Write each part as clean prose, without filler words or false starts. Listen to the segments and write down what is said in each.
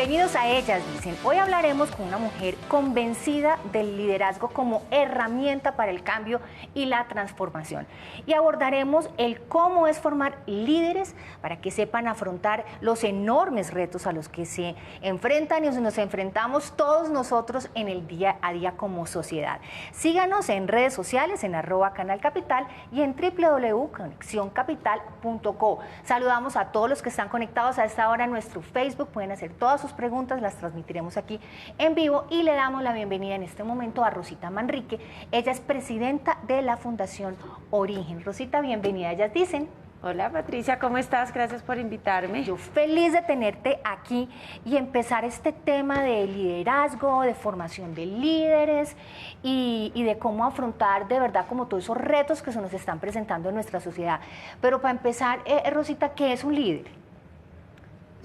Bienvenidos a Ellas Dicen. Hoy hablaremos con una mujer convencida del liderazgo como herramienta para el cambio y la transformación. Y abordaremos el cómo es formar líderes para que sepan afrontar los enormes retos a los que se enfrentan y nos enfrentamos todos nosotros en el día a día como sociedad. Síganos en redes sociales, en @canalcapital y en www.conexioncapital.co. Saludamos a todos los que están conectados a esta hora en nuestro Facebook. Pueden hacer todas sus preguntas, las transmitiremos aquí en vivo y le damos la bienvenida en este momento a Rosita Manrique. Ella es presidenta de la Fundación Origen. Rosita, bienvenida a Ellas Dicen. Hola Patricia, ¿cómo estás? Gracias por invitarme. Yo feliz de tenerte aquí y empezar este tema de liderazgo, de formación de líderes y de cómo afrontar de verdad como todos esos retos que se nos están presentando en nuestra sociedad. Pero para empezar, Rosita, ¿qué es un líder?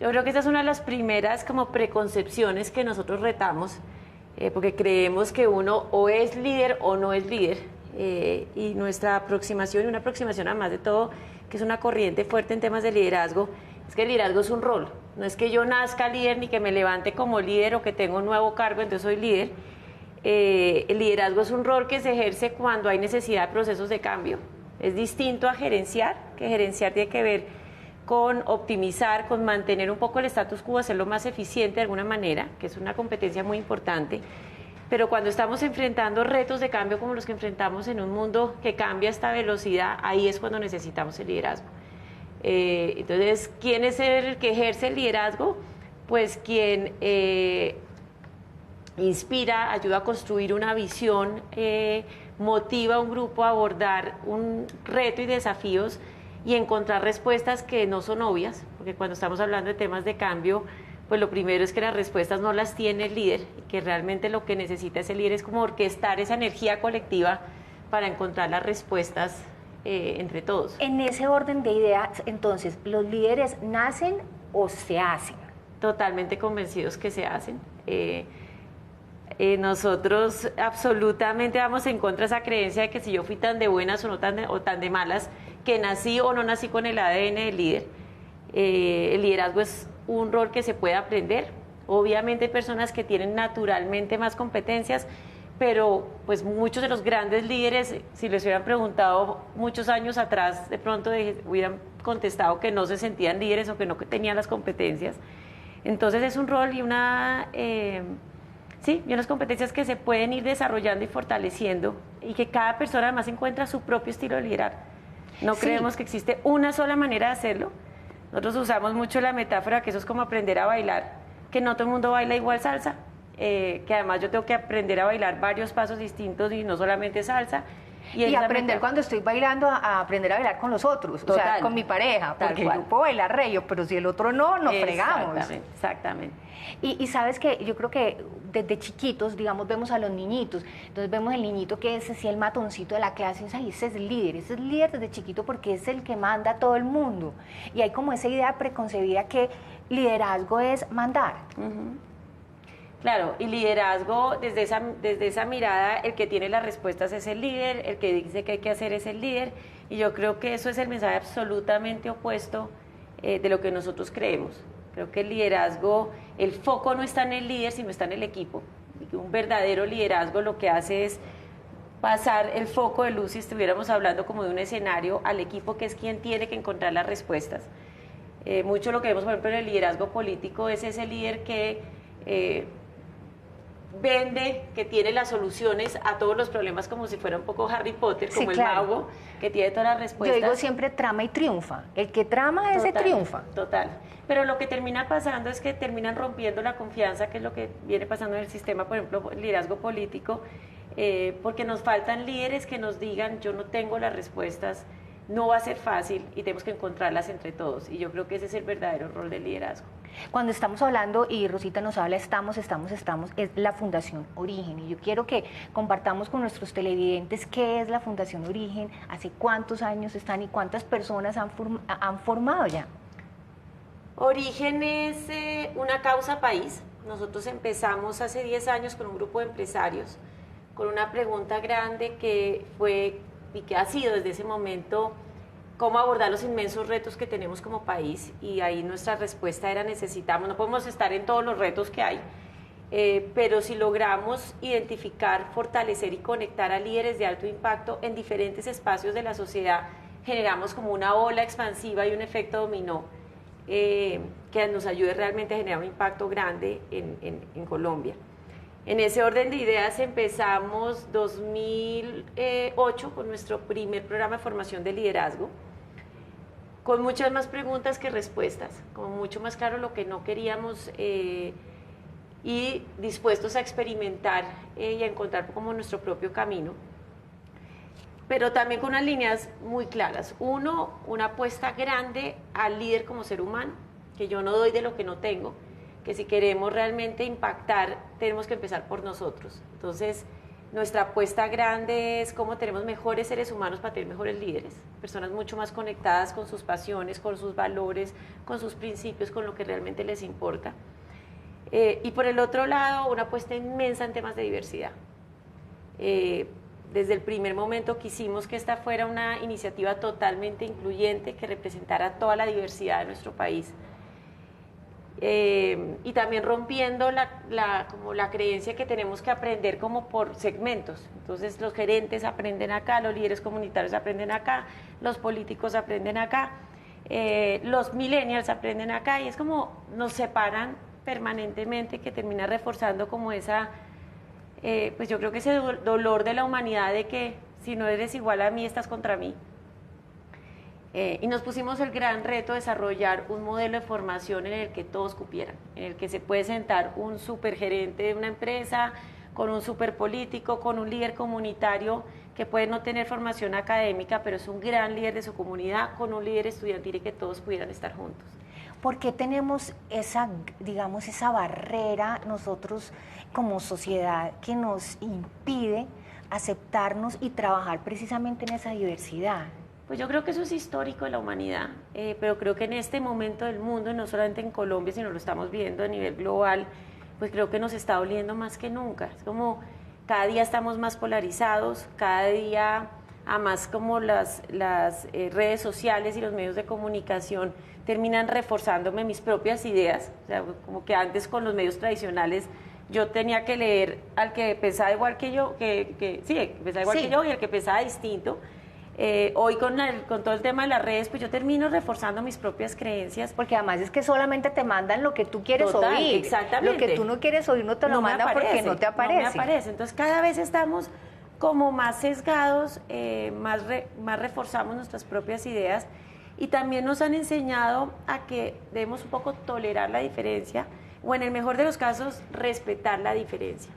Yo creo que esa es una de las primeras como preconcepciones que nosotros retamos, porque creemos que uno o es líder o no es líder, y nuestra aproximación, y una aproximación además de todo, que es una corriente fuerte en temas de liderazgo, es que el liderazgo es un rol. No es que yo nazca líder ni que me levante como líder o que tengo un nuevo cargo, entonces soy líder. El liderazgo es un rol que se ejerce cuando hay necesidad de procesos de cambio. Es distinto a gerenciar, que gerenciar tiene que ver con optimizar, con mantener un poco el status quo, hacerlo más eficiente de alguna manera, que es una competencia muy importante. Pero cuando estamos enfrentando retos de cambio como los que enfrentamos en un mundo que cambia a esta velocidad, ahí es cuando necesitamos el liderazgo. Entonces, ¿quién es el que ejerce el liderazgo? Pues quien inspira, ayuda a construir una visión, motiva a un grupo a abordar un reto y desafíos y encontrar respuestas que no son obvias, porque cuando estamos hablando de temas de cambio, pues lo primero es que las respuestas no las tiene el líder, y que realmente lo que necesita ese líder es como orquestar esa energía colectiva para encontrar las respuestas entre todos. En ese orden de ideas, entonces, ¿los líderes nacen o se hacen? Totalmente convencidos que se hacen. Nosotros absolutamente vamos en contra de esa creencia de que si yo fui tan de buenas o tan de malas, que nací o no nací con el ADN del líder. El liderazgo es un rol que se puede aprender. Obviamente hay personas que tienen naturalmente más competencias, pero pues muchos de los grandes líderes, si les hubieran preguntado muchos años atrás, de pronto hubieran contestado que no se sentían líderes o que no tenían las competencias. Entonces es un rol y unas competencias que se pueden ir desarrollando y fortaleciendo, y que cada persona además encuentra su propio estilo de liderar. No creemos que existe una sola manera de hacerlo. Nosotros usamos mucho la metáfora que eso es como aprender a bailar, que no todo el mundo baila igual salsa, que además yo tengo que aprender a bailar varios pasos distintos y no solamente salsa. Y aprender cuando estoy bailando a aprender a bailar con los otros, o sea, con mi pareja, porque yo puedo bailar reggae, pero si el otro no, nos fregamos. Exactamente. Y sabes que yo creo que desde chiquitos, digamos, vemos a los niñitos, entonces vemos el niñito que es así el matoncito de la clase, y ese es el líder desde chiquito porque es el que manda a todo el mundo. Y hay como esa idea preconcebida que liderazgo es mandar. Claro, y liderazgo, desde esa mirada, el que tiene las respuestas es el líder, el que dice que hay que hacer es el líder, y yo creo que eso es el mensaje absolutamente opuesto de lo que nosotros creemos. Creo que el liderazgo, el foco no está en el líder, sino está en el equipo. Y que un verdadero liderazgo lo que hace es pasar el foco de luz, si estuviéramos hablando como de un escenario, al equipo, que es quien tiene que encontrar las respuestas. Mucho lo que vemos, por ejemplo, en el liderazgo político es ese líder que vende, que tiene las soluciones a todos los problemas, como si fuera un poco Harry Potter, como el mago, que tiene todas las respuestas. Yo digo siempre trama y triunfa. El que trama, ese triunfa. Total. Pero lo que termina pasando es que terminan rompiendo la confianza, que es lo que viene pasando en el sistema, por ejemplo, el liderazgo político, porque nos faltan líderes que nos digan, yo no tengo las respuestas, no va a ser fácil y tenemos que encontrarlas entre todos. Y yo creo que ese es el verdadero rol del liderazgo. Cuando estamos hablando, y Rosita nos habla, es la Fundación Origen. Y yo quiero que compartamos con nuestros televidentes qué es la Fundación Origen, hace cuántos años están y cuántas personas han formado ya. Origen es una causa país. Nosotros empezamos hace 10 años con un grupo de empresarios, con una pregunta grande que fue y que ha sido desde ese momento cómo abordar los inmensos retos que tenemos como país, y ahí nuestra respuesta era necesitamos, no podemos estar en todos los retos que hay, pero si logramos identificar, fortalecer y conectar a líderes de alto impacto en diferentes espacios de la sociedad, generamos como una ola expansiva y un efecto dominó que nos ayude realmente a generar un impacto grande en Colombia. En ese orden de ideas empezamos 2008 con nuestro primer programa de formación de liderazgo, con muchas más preguntas que respuestas, como mucho más claro lo que no queríamos y dispuestos a experimentar y a encontrar como nuestro propio camino, pero también con unas líneas muy claras. Uno, una apuesta grande al líder como ser humano, que yo no doy de lo que no tengo, que si queremos realmente impactar, tenemos que empezar por nosotros. Entonces, nuestra apuesta grande es cómo tenemos mejores seres humanos para tener mejores líderes, personas mucho más conectadas con sus pasiones, con sus valores, con sus principios, con lo que realmente les importa. Y por el otro lado, una apuesta inmensa en temas de diversidad. Desde el primer momento quisimos que esta fuera una iniciativa totalmente incluyente, que representara toda la diversidad de nuestro país. Y también rompiendo como la creencia que tenemos que aprender como por segmentos. Entonces los gerentes aprenden acá, los líderes comunitarios aprenden acá, los políticos aprenden acá, los millennials aprenden acá, y es como nos separan permanentemente, que termina reforzando como esa, pues yo creo que ese dolor de la humanidad de que si no eres igual a mí, estás contra mí. Y nos pusimos el gran reto de desarrollar un modelo de formación en el que todos cupieran, en el que se puede sentar un supergerente de una empresa, con un superpolítico, con un líder comunitario que puede no tener formación académica, pero es un gran líder de su comunidad, con un líder estudiantil, y que todos pudieran estar juntos. ¿Por qué tenemos esa, digamos, esa barrera nosotros como sociedad que nos impide aceptarnos y trabajar precisamente en esa diversidad? Pues yo creo que eso es histórico de la humanidad, pero creo que en este momento del mundo, y no solamente en Colombia, sino lo estamos viendo a nivel global, pues creo que nos está doliendo más que nunca. Es como cada día estamos más polarizados, cada día, además como las redes sociales y los medios de comunicación terminan reforzándome mis propias ideas. O sea, como que antes con los medios tradicionales yo tenía que leer al que pensaba igual que yo, que pensaba igual que yo, y al que pensaba distinto. Hoy con todo el tema de las redes, pues yo termino reforzando mis propias creencias. Porque además es que solamente te mandan lo que tú quieres oír. Exactamente. Lo que tú no quieres oír no te lo mandan porque no te aparece. No me aparece. Entonces cada vez estamos como más sesgados, más reforzamos nuestras propias ideas, y también nos han enseñado a que debemos un poco tolerar la diferencia, o en el mejor de los casos, respetar la diferencia.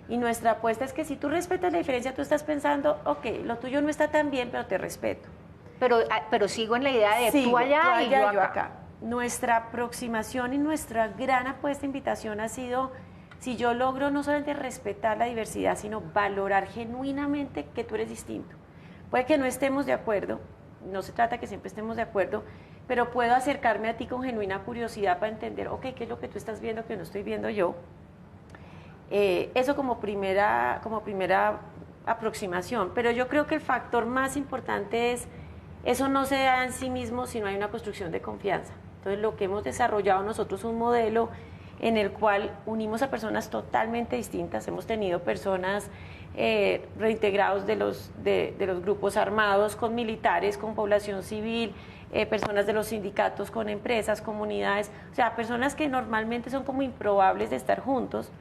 Y nuestra apuesta es que si tú respetas la diferencia, tú estás pensando, ok, lo tuyo no está tan bien, pero te respeto. Pero sigo en la idea de tú allá y yo acá. Nuestra aproximación y nuestra gran apuesta, invitación ha sido, si yo logro no solamente respetar la diversidad, sino valorar genuinamente que tú eres distinto. Puede que no estemos de acuerdo, no se trata que siempre estemos de acuerdo, pero puedo acercarme a ti con genuina curiosidad para entender, ok, ¿qué es lo que tú estás viendo que no estoy viendo yo? Eso como primera aproximación, pero yo creo que el factor más importante es, eso no se da en sí mismo si no hay una construcción de confianza. Entonces lo que hemos desarrollado nosotros es un modelo en el cual unimos a personas totalmente distintas. Hemos tenido personas reintegrados de los grupos armados, con militares, con población civil, personas de los sindicatos con empresas, comunidades, o sea, personas que normalmente son como improbables de estar juntos,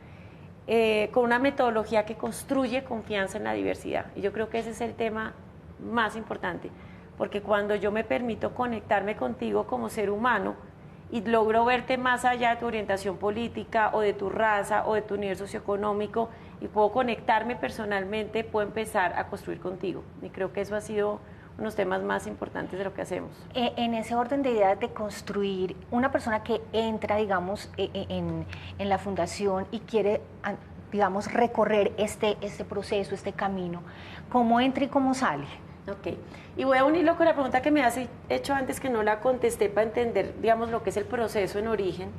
con una metodología que construye confianza en la diversidad. Y yo creo que ese es el tema más importante, porque cuando yo me permito conectarme contigo como ser humano y logro verte más allá de tu orientación política o de tu raza o de tu nivel socioeconómico, y puedo conectarme personalmente, puedo empezar a construir contigo. Y creo que eso ha sido unos temas más importantes de lo que hacemos. En ese orden de ideas de construir, una persona que entra, digamos, en la fundación y quiere, digamos, recorrer este proceso, este camino, ¿cómo entra y cómo sale? Ok, y voy a unirlo con la pregunta que me has hecho antes, que no la contesté, para entender, digamos, lo que es el proceso en origen.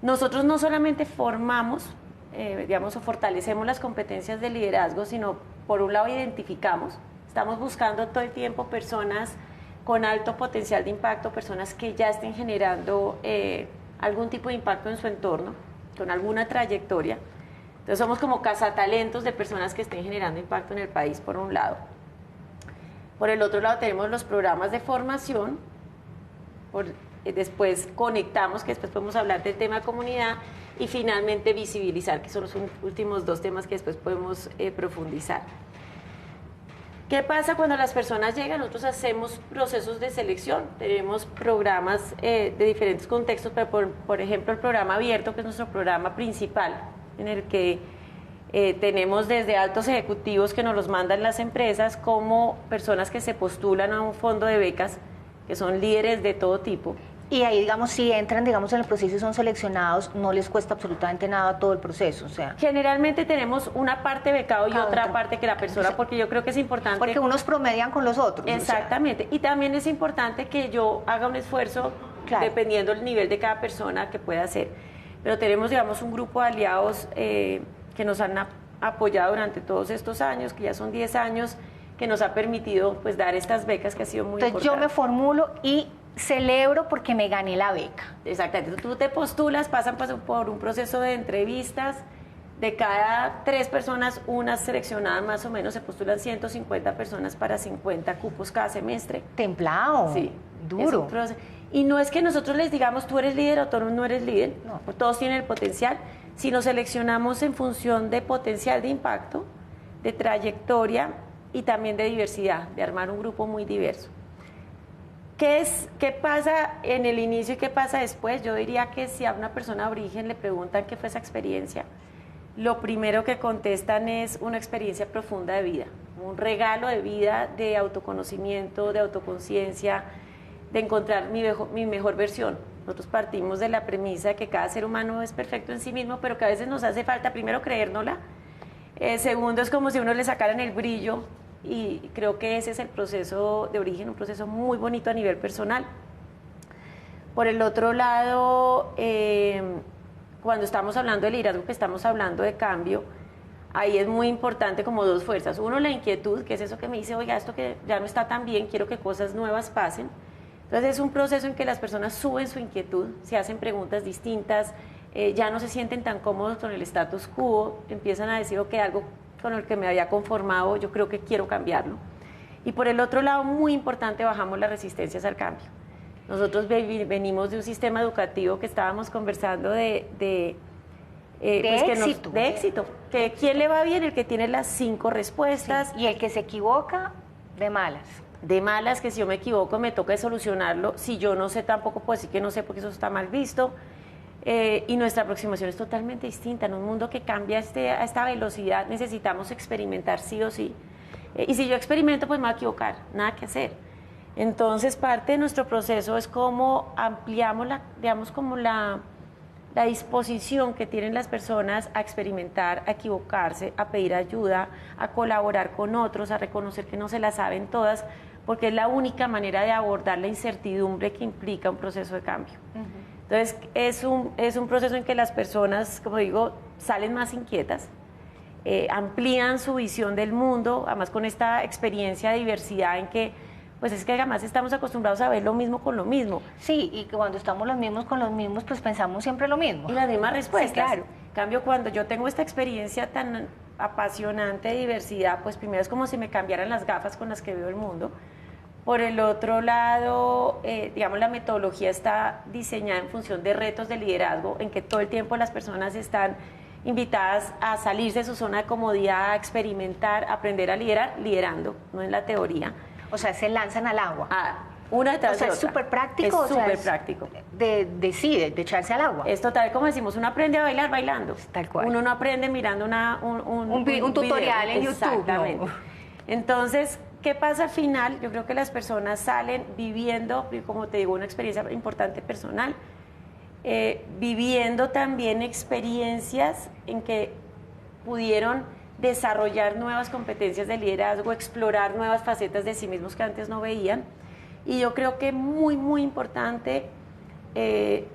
Nosotros no solamente formamos, digamos, o fortalecemos las competencias de liderazgo, sino por un lado identificamos. Estamos buscando todo el tiempo personas con alto potencial de impacto, personas que ya estén generando algún tipo de impacto en su entorno, con alguna trayectoria. Entonces somos como cazatalentos de personas que estén generando impacto en el país, por un lado. Por el otro lado tenemos los programas de formación, después conectamos, que después podemos hablar del tema comunidad, y finalmente visibilizar, que son los últimos dos temas que después podemos profundizar. ¿Qué pasa cuando las personas llegan? Nosotros hacemos procesos de selección, tenemos programas de diferentes contextos, pero por ejemplo el programa abierto, que es nuestro programa principal, en el que tenemos desde altos ejecutivos que nos los mandan las empresas, como personas que se postulan a un fondo de becas, que son líderes de todo tipo. Y ahí, digamos, si entran, digamos, en el proceso y son seleccionados, no les cuesta absolutamente nada todo el proceso, o sea. Generalmente tenemos una parte becado y otra parte que la persona, porque yo creo que es importante. Porque unos promedian con los otros. Exactamente. O sea. Y también es importante que yo haga un esfuerzo, claro, dependiendo del nivel de cada persona que pueda hacer. Pero tenemos, digamos, un grupo de aliados que nos han apoyado durante todos estos años, que ya son 10 años, que nos ha permitido pues dar estas becas, que ha sido muy importante. Entonces yo me formulo y celebro porque me gané la beca. Exactamente. Tú te postulas, pasan por un proceso de entrevistas. De cada 3 personas, una seleccionada más o menos, se postulan 150 personas para 50 cupos cada semestre. Templado. Sí. Duro. Y no es que nosotros les digamos tú eres líder o tú no eres líder, no, todos tienen el potencial, sino seleccionamos en función de potencial de impacto, de trayectoria y también de diversidad, de armar un grupo muy diverso. ¿Qué pasa en el inicio y qué pasa después? Yo diría que si a una persona de origen le preguntan qué fue esa experiencia, lo primero que contestan es una experiencia profunda de vida, un regalo de vida, de autoconocimiento, de autoconciencia, de encontrar mi mejor versión. Nosotros partimos de la premisa de que cada ser humano es perfecto en sí mismo, pero que a veces nos hace falta, primero, creérnosla. Segundo, es como si uno le sacaran el brillo, y creo que ese es el proceso de origen, un proceso muy bonito a nivel personal. Por el otro lado, cuando estamos hablando de liderazgo, que estamos hablando de cambio, ahí es muy importante como 2 fuerzas. Uno, la inquietud, que es eso que me dice, oiga, esto que ya no está tan bien, quiero que cosas nuevas pasen. Entonces es un proceso en que las personas suben su inquietud, se hacen preguntas distintas, ya no se sienten tan cómodos con el status quo, empiezan a decir, ok, algo con el que me había conformado, yo creo que quiero cambiarlo. Y por el otro lado, muy importante, bajamos las resistencias al cambio. Nosotros venimos de un sistema educativo que estábamos conversando de éxito, que quién le va bien, el que tiene las 5 respuestas. Sí, y el que se equivoca, de malas. De malas, que si yo me equivoco me toca solucionarlo, si yo no sé tampoco puedo decir que no sé porque eso está mal visto. Y nuestra aproximación es totalmente distinta. En un mundo que cambia a esta velocidad necesitamos experimentar sí o sí. Y si yo experimento, pues me voy a equivocar, nada que hacer. Entonces, parte de nuestro proceso es cómo ampliamos la disposición que tienen las personas a experimentar, a equivocarse, a pedir ayuda, a colaborar con otros, a reconocer que no se la saben todas, porque es la única manera de abordar la incertidumbre que implica un proceso de cambio. Entonces, es un proceso en que las personas, como digo, salen más inquietas, amplían su visión del mundo, además con esta experiencia de diversidad en que, pues es que además estamos acostumbrados a ver lo mismo con lo mismo. Sí, y cuando estamos los mismos con los mismos, pues pensamos siempre lo mismo. Y las mismas respuestas. Sí, claro. En cambio, cuando yo tengo esta experiencia tan apasionante de diversidad, pues primero es como si me cambiaran las gafas con las que veo el mundo. Por el otro lado, digamos, la metodología está diseñada en función de retos de liderazgo, en que todo el tiempo las personas están invitadas a salirse de su zona de comodidad, a experimentar, a aprender a liderar, liderando, no en la teoría. O sea, se lanzan al agua. Una detrás de otra. Es súper práctico. Es súper práctico. De echarse al agua. Es total, como decimos, uno aprende a bailar bailando. Tal cual. Uno no aprende mirando un tutorial en YouTube. Exactamente. No. Entonces, ¿qué pasa al final? Yo creo que las personas salen viviendo, como te digo, una experiencia importante personal, viviendo también experiencias en que pudieron desarrollar nuevas competencias de liderazgo, explorar nuevas facetas de sí mismos que antes no veían. Y yo creo que muy, muy importante,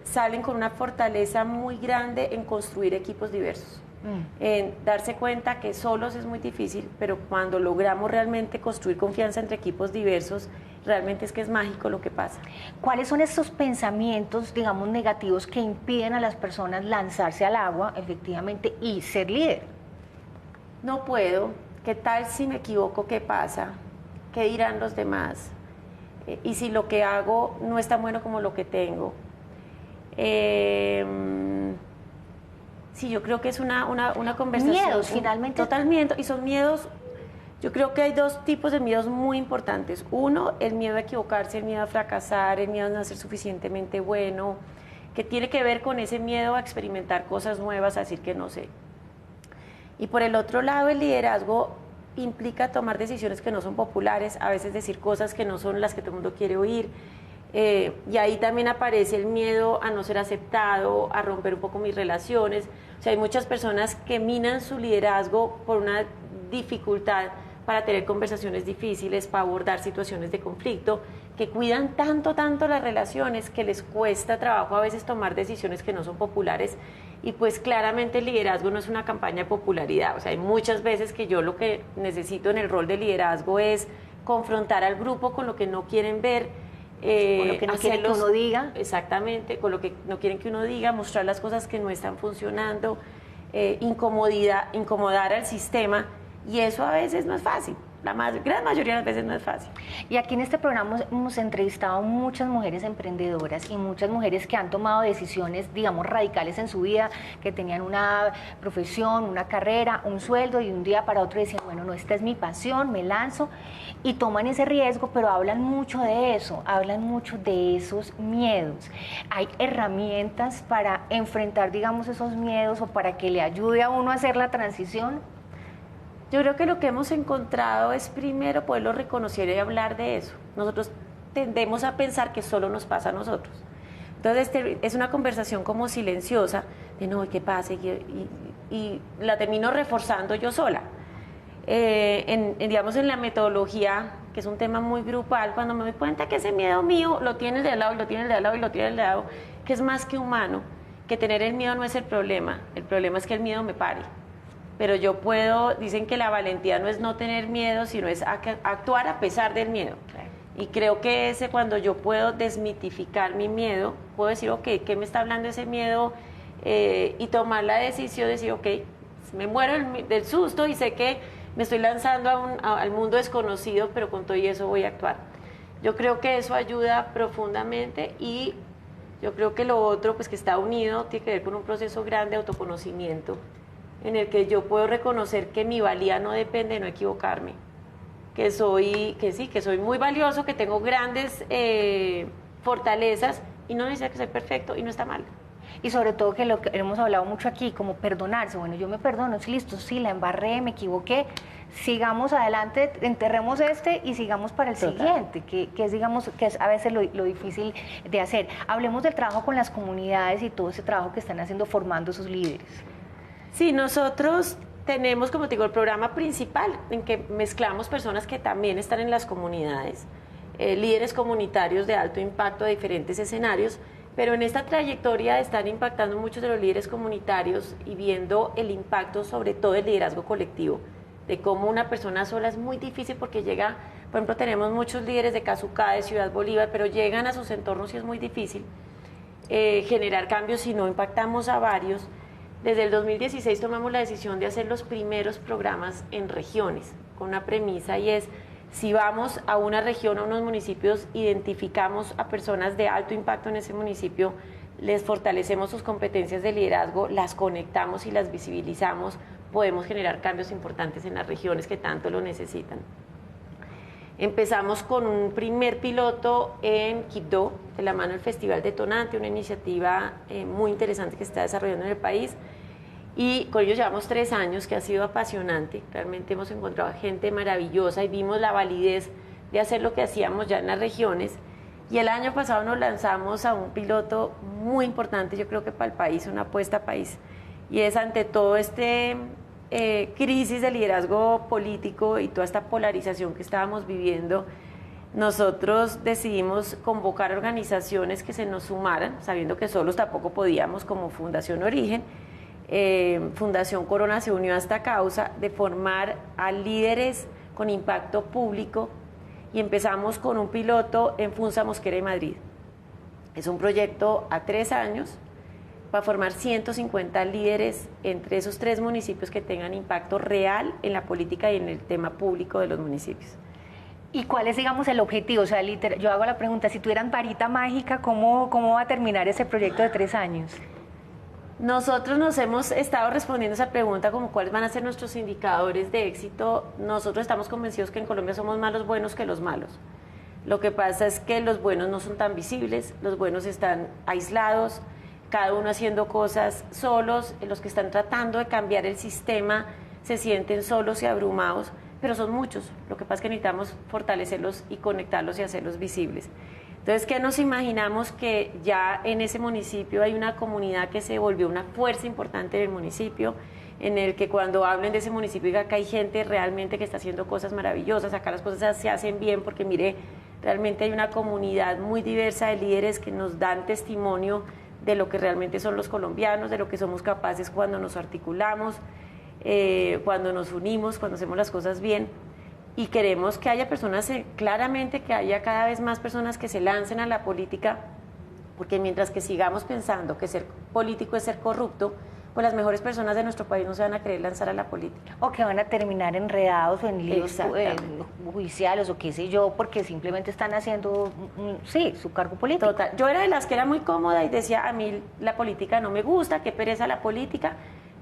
salen con una fortaleza muy grande en construir equipos diversos. en darse cuenta que solos es muy difícil, pero cuando logramos realmente construir confianza entre equipos diversos, realmente es que es mágico lo que pasa. ¿Cuáles son estos pensamientos, digamos, negativos que impiden a las personas lanzarse al agua, efectivamente, y ser líder? No puedo, ¿qué tal si me equivoco? ¿Qué pasa? ¿Qué dirán los demás? Y si lo que hago no es tan bueno como lo que tengo. Sí, yo creo que es una conversación. Miedos, finalmente. Totalmente, y son miedos. Yo creo que hay dos tipos de miedos muy importantes. Uno, el miedo a equivocarse, el miedo a fracasar, el miedo a no ser suficientemente bueno, que tiene que ver con ese miedo a experimentar cosas nuevas, a decir que no sé. Y por el otro lado, el liderazgo implica tomar decisiones que no son populares, a veces decir cosas que no son las que todo el mundo quiere oír. Y ahí también aparece el miedo a no ser aceptado, a romper un poco mis relaciones. O sea, hay muchas personas que minan su liderazgo por una dificultad para tener conversaciones difíciles, para abordar situaciones de conflicto, que cuidan tanto las relaciones que les cuesta trabajo a veces tomar decisiones que no son populares. Y pues claramente el liderazgo no es una campaña de popularidad. O sea, hay muchas veces que yo lo que necesito en el rol de liderazgo es confrontar al grupo con lo que no quieren ver, con lo que no quieren que uno diga. Exactamente, con lo que no quieren que uno diga, mostrar las cosas que no están funcionando, incomodar al sistema, y eso a veces no es fácil. La gran mayoría de las veces no es fácil. Y aquí en este programa hemos entrevistado a muchas mujeres emprendedoras y muchas mujeres que han tomado decisiones, digamos, radicales en su vida, que tenían una profesión, una carrera, un sueldo, y de un día para otro decían, bueno, no, esta es mi pasión, me lanzo, y toman ese riesgo, pero hablan mucho de eso, hablan mucho de esos miedos. ¿Hay herramientas para enfrentar, digamos, esos miedos o para que le ayude a uno a hacer la transición? Yo creo que lo que hemos encontrado es primero poderlo reconocer y hablar de eso. Nosotros tendemos a pensar que solo nos pasa a nosotros. Entonces es una conversación como silenciosa, de no, ¿qué pasa? Y la termino reforzando yo sola. Digamos, en la metodología, que es un tema muy grupal, cuando me doy cuenta que ese miedo mío lo tiene el de al lado, y lo tiene el de al lado, y lo tiene el de al lado, que es más que humano, que tener el miedo no es el problema es que el miedo me pare. Pero yo puedo, dicen que la valentía no es no tener miedo, sino es actuar a pesar del miedo. Claro. Y creo que cuando yo puedo desmitificar mi miedo, puedo decir, ok, ¿qué me está hablando ese miedo? Y tomar la decisión de decir, ok, me muero del susto y sé que me estoy lanzando al mundo desconocido, pero con todo y eso voy a actuar. Yo creo que eso ayuda profundamente, y yo creo que lo otro, pues que está unido, tiene que ver con un proceso grande de autoconocimiento, en el que yo puedo reconocer que mi valía no depende de no equivocarme, que soy muy valioso, que tengo grandes fortalezas, y no necesita que soy perfecto, y no está mal. Y sobre todo que lo que hemos hablado mucho aquí, como perdonarse. Bueno, yo me perdono, sí, listo, sí, la embarré, me equivoqué, sigamos adelante, enterremos y sigamos para el siguiente, que es, digamos, que es a veces lo difícil de hacer. Hablemos del trabajo con las comunidades y todo ese trabajo que están haciendo formando sus líderes. Sí, nosotros tenemos, como te digo, el programa principal en que mezclamos personas que también están en las comunidades, líderes comunitarios de alto impacto de diferentes escenarios, pero en esta trayectoria están impactando muchos de los líderes comunitarios y viendo el impacto, sobre todo el liderazgo colectivo, de cómo una persona sola es muy difícil, porque llega, por ejemplo, tenemos muchos líderes de Casucá, de Ciudad Bolívar, pero llegan a sus entornos y es muy difícil generar cambios si no impactamos a varios. Desde el 2016 tomamos la decisión de hacer los primeros programas en regiones, con una premisa, y es, si vamos a una región, a unos municipios, identificamos a personas de alto impacto en ese municipio, les fortalecemos sus competencias de liderazgo, las conectamos y las visibilizamos, podemos generar cambios importantes en las regiones que tanto lo necesitan. Empezamos con un primer piloto en Quibdó, de la mano del Festival Detonante, una iniciativa muy interesante que se está desarrollando en el país, y con ellos llevamos 3 años, que ha sido apasionante. Realmente hemos encontrado gente maravillosa y vimos la validez de hacer lo que hacíamos ya en las regiones. Y el año pasado nos lanzamos a un piloto muy importante, yo creo que para el país, una apuesta país, y es, ante todo crisis de liderazgo político y toda esta polarización que estábamos viviendo, nosotros decidimos convocar organizaciones que se nos sumaran, sabiendo que solos tampoco podíamos, como Fundación Origen, Fundación Corona se unió a esta causa de formar a líderes con impacto público y empezamos con un piloto en Funza Mosquera y Madrid. Es un proyecto a 3 años para formar 150 líderes entre esos 3 municipios que tengan impacto real en la política y en el tema público de los municipios. ¿Y cuál es, digamos, el objetivo? O sea, yo hago la pregunta, si tuvieran varita mágica, ¿cómo va a terminar ese proyecto de 3 años? Nosotros nos hemos estado respondiendo esa pregunta como cuáles van a ser nuestros indicadores de éxito. Nosotros estamos convencidos que en Colombia somos más los buenos que los malos. Lo que pasa es que los buenos no son tan visibles, los buenos están aislados, cada uno haciendo cosas solos, los que están tratando de cambiar el sistema se sienten solos y abrumados, pero son muchos. Lo que pasa es que necesitamos fortalecerlos y conectarlos y hacerlos visibles. Entonces, ¿qué nos imaginamos? Que ya en ese municipio hay una comunidad que se volvió una fuerza importante del municipio, en el que cuando hablen de ese municipio diga que hay gente realmente que está haciendo cosas maravillosas, acá las cosas se hacen bien, porque mire, realmente hay una comunidad muy diversa de líderes que nos dan testimonio de lo que realmente son los colombianos, de lo que somos capaces cuando nos articulamos, cuando nos unimos, cuando hacemos las cosas bien. Y queremos que haya personas, claramente que haya cada vez más personas que se lancen a la política, porque mientras que sigamos pensando que ser político es ser corrupto, pues las mejores personas de nuestro país no se van a querer lanzar a la política. O que van a terminar enredados o en líos judiciales o qué sé yo, porque simplemente están haciendo, sí, su cargo político. Total. Yo era de las que era muy cómoda y decía, a mí la política no me gusta, qué pereza la política,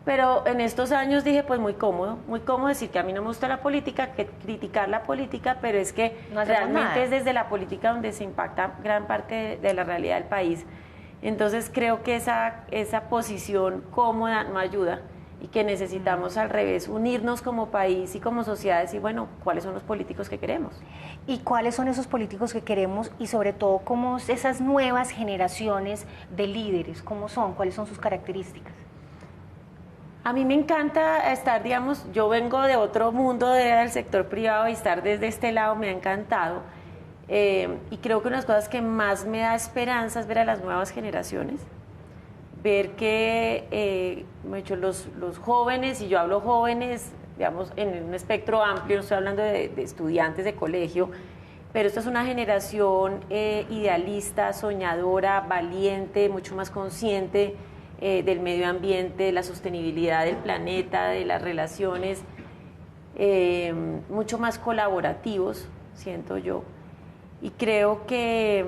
pero en estos años dije, pues muy cómodo decir que a mí no me gusta la política, que criticar la política, pero es que no realmente nada. Es desde la política donde se impacta gran parte de la realidad del país. Entonces creo que esa posición cómoda no ayuda y que necesitamos al revés unirnos como país y como sociedad, decir, bueno, ¿cuáles son los políticos que queremos? ¿Y cuáles son esos políticos que queremos? Y sobre todo, ¿cómo esas nuevas generaciones de líderes, cómo son? ¿Cuáles son sus características? A mí me encanta estar, digamos, yo vengo de otro mundo del sector privado y estar desde este lado me ha encantado. Y creo que una de las cosas que más me da esperanza es ver a las nuevas generaciones, ver que los jóvenes, y yo hablo jóvenes, digamos, en un espectro amplio, no estoy hablando de estudiantes de colegio, pero esta es una generación idealista, soñadora, valiente, mucho más consciente del medio ambiente, de la sostenibilidad del planeta, de las relaciones, mucho más colaborativos, siento yo. Y creo que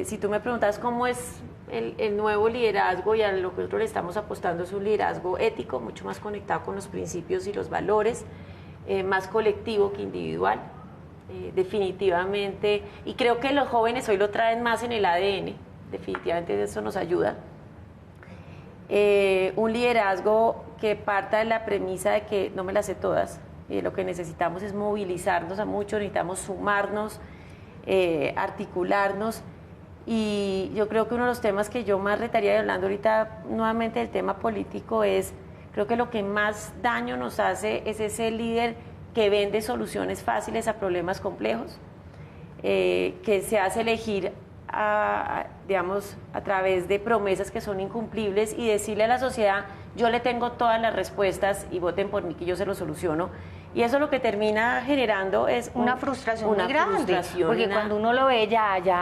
si tú me preguntas cómo es el nuevo liderazgo, y a lo que nosotros le estamos apostando, es un liderazgo ético, mucho más conectado con los principios y los valores, más colectivo que individual, definitivamente. Y creo que los jóvenes hoy lo traen más en el ADN, definitivamente eso nos ayuda. Un liderazgo que parta de la premisa de que no me las sé todas, y lo que necesitamos es movilizarnos a mucho, necesitamos sumarnos, articularnos, y yo creo que uno de los temas que yo más retaría, hablando ahorita nuevamente del tema político, es, creo que lo que más daño nos hace es ese líder que vende soluciones fáciles a problemas complejos, que se hace elegir digamos, a través de promesas que son incumplibles y decirle a la sociedad, yo le tengo todas las respuestas y voten por mí que yo se lo soluciono. Y eso lo que termina generando es una frustración muy grande, porque cuando uno lo ve ya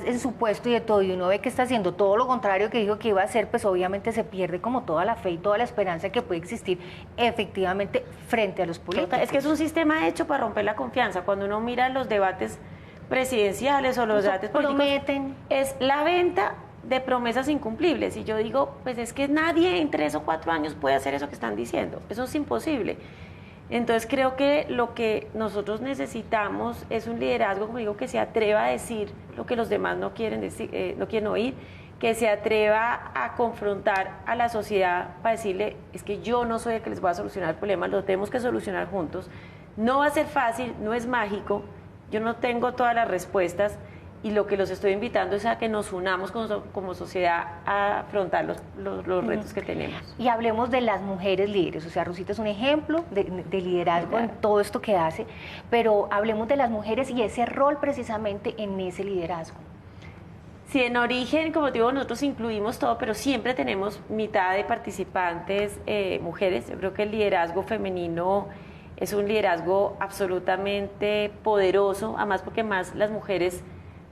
en su puesto y de todo, y uno ve que está haciendo todo lo contrario que dijo que iba a hacer, pues obviamente se pierde como toda la fe y toda la esperanza que puede existir efectivamente frente a los políticos. Es que es un sistema hecho para romper la confianza. Cuando uno mira los debates presidenciales o los debates políticos, es la venta de promesas incumplibles. Y yo digo, pues es que nadie en 3 o 4 años puede hacer eso que están diciendo. Eso es imposible. Entonces creo que lo que nosotros necesitamos es un liderazgo, como digo, que se atreva a decir lo que los demás no quieren decir, no quieren oír, que se atreva a confrontar a la sociedad para decirle, es que yo no soy el que les va a solucionar el problema, lo tenemos que solucionar juntos. No va a ser fácil, no es mágico, yo no tengo todas las respuestas, y lo que los estoy invitando es a que nos unamos como sociedad a afrontar los retos que tenemos. Y hablemos de las mujeres líderes, o sea, Rosita es un ejemplo de liderazgo en todo esto que hace, pero hablemos de las mujeres y ese rol precisamente en ese liderazgo. Sí, en origen, como digo, nosotros incluimos todo, pero siempre tenemos mitad de participantes mujeres. Yo creo que el liderazgo femenino es un liderazgo absolutamente poderoso, además porque más las mujeres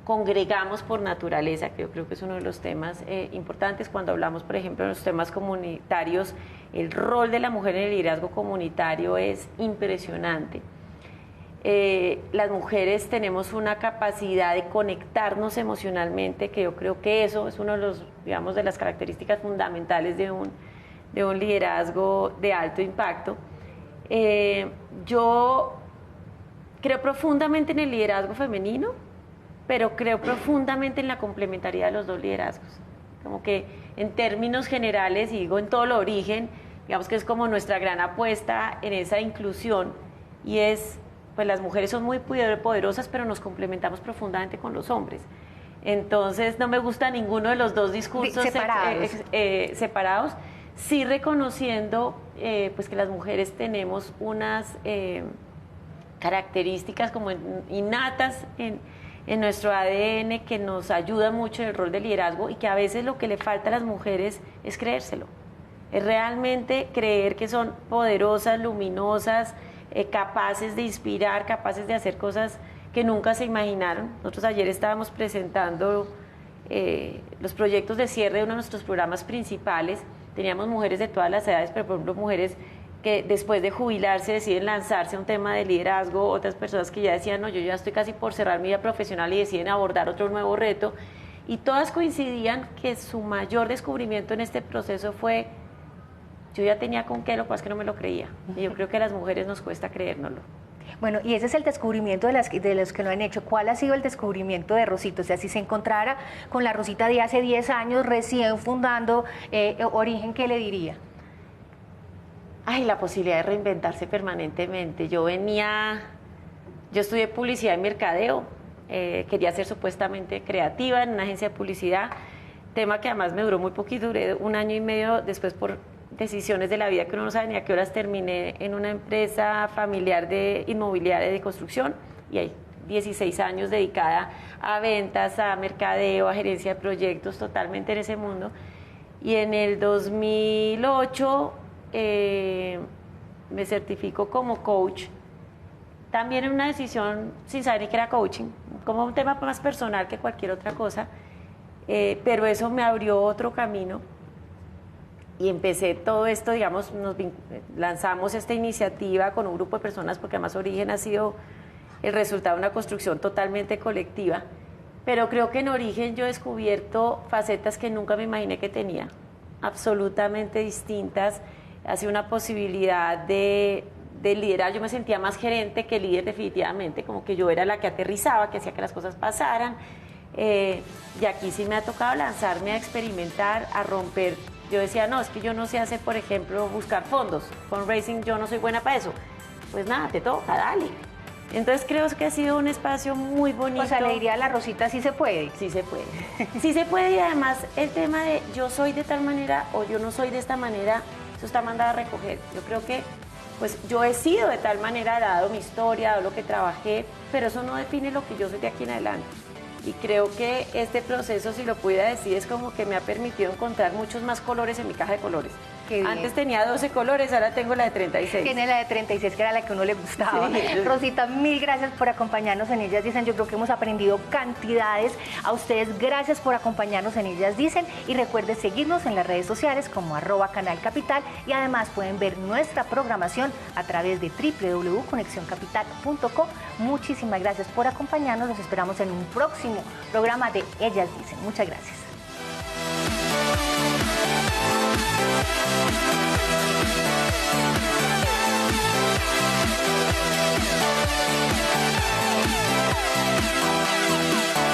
congregamos por naturaleza, que yo creo que es uno de los temas importantes cuando hablamos, por ejemplo, de los temas comunitarios. El rol de la mujer en el liderazgo comunitario es impresionante. Las mujeres tenemos una capacidad de conectarnos emocionalmente, que yo creo que eso es uno de los, digamos, de las características fundamentales de un liderazgo de alto impacto. Yo creo profundamente en el liderazgo femenino, pero creo profundamente en la complementariedad de los dos liderazgos. Como que en términos generales, y digo en todo el origen, digamos que es como nuestra gran apuesta en esa inclusión, y es, pues las mujeres son muy poderosas, pero nos complementamos profundamente con los hombres. Entonces no me gusta ninguno de los dos discursos separados, sí reconociendo pues que las mujeres tenemos unas características como innatas en nuestro ADN que nos ayuda mucho en el rol de liderazgo, y que a veces lo que le falta a las mujeres es creérselo, es realmente creer que son poderosas, luminosas, capaces de inspirar, capaces de hacer cosas que nunca se imaginaron. Nosotros ayer estábamos presentando los proyectos de cierre de uno de nuestros programas principales. Teníamos mujeres de todas las edades, pero por ejemplo mujeres que después de jubilarse deciden lanzarse a un tema de liderazgo, otras personas que ya decían, no, yo ya estoy casi por cerrar mi vida profesional, y deciden abordar otro nuevo reto, y todas coincidían que su mayor descubrimiento en este proceso fue: yo ya tenía con qué, lo que pasa es que no me lo creía, y yo creo que a las mujeres nos cuesta creérnoslo. Bueno, y ese es el descubrimiento de los que lo han hecho. ¿Cuál ha sido el descubrimiento de Rosita? O sea, si se encontrara con la Rosita de hace 10 años, recién fundando Origen, ¿qué le diría? Ay, la posibilidad de reinventarse permanentemente. Yo estudié publicidad y mercadeo, quería ser supuestamente creativa en una agencia de publicidad, tema que además me duró muy poquito, duré 1 año y medio, después por decisiones de la vida que uno no sabe ni a qué horas terminé en una empresa familiar de inmobiliaria de construcción, y hay 16 años dedicada a ventas, a mercadeo, a gerencia de proyectos, totalmente en ese mundo. Y en el 2008 me certifico como coach, también en una decisión sin saber ni que era coaching, como un tema más personal que cualquier otra cosa, pero eso me abrió otro camino. Y empecé todo esto, digamos, lanzamos esta iniciativa con un grupo de personas, porque además Origen ha sido el resultado de una construcción totalmente colectiva. Pero creo que en Origen yo he descubierto facetas que nunca me imaginé que tenía, absolutamente distintas. Ha sido una posibilidad de liderar. Yo me sentía más gerente que líder, definitivamente, como que yo era la que aterrizaba, que hacía que las cosas pasaran. Y aquí sí me ha tocado lanzarme a experimentar, a romper. Yo decía, no, es que yo no sé hacer, por ejemplo, buscar fondos, fundraising, yo no soy buena para eso. Pues nada, te toca, dale. Entonces creo que ha sido un espacio muy bonito. O sea, le diría a la Rosita, sí se puede. Sí se puede. Sí se puede, y además el tema de yo soy de tal manera o yo no soy de esta manera, eso está mandado a recoger. Yo creo que pues yo he sido de tal manera, dado mi historia, dado lo que trabajé, pero eso no define lo que yo soy de aquí en adelante. Y creo que este proceso, si lo pudiera decir, es como que me ha permitido encontrar muchos más colores en mi caja de colores. Antes tenía 12 colores, ahora tengo la de 36. Tiene la de 36, que era la que a uno le gustaba. Sí. Rosita, mil gracias por acompañarnos en Ellas Dicen. Yo creo que hemos aprendido cantidades. A ustedes, gracias por acompañarnos en Ellas Dicen. Y recuerden seguirnos en las redes sociales como @canalcapital. Y además pueden ver nuestra programación a través de www.conexioncapital.com. Muchísimas gracias por acompañarnos. Los esperamos en un próximo programa de Ellas Dicen. Muchas gracias.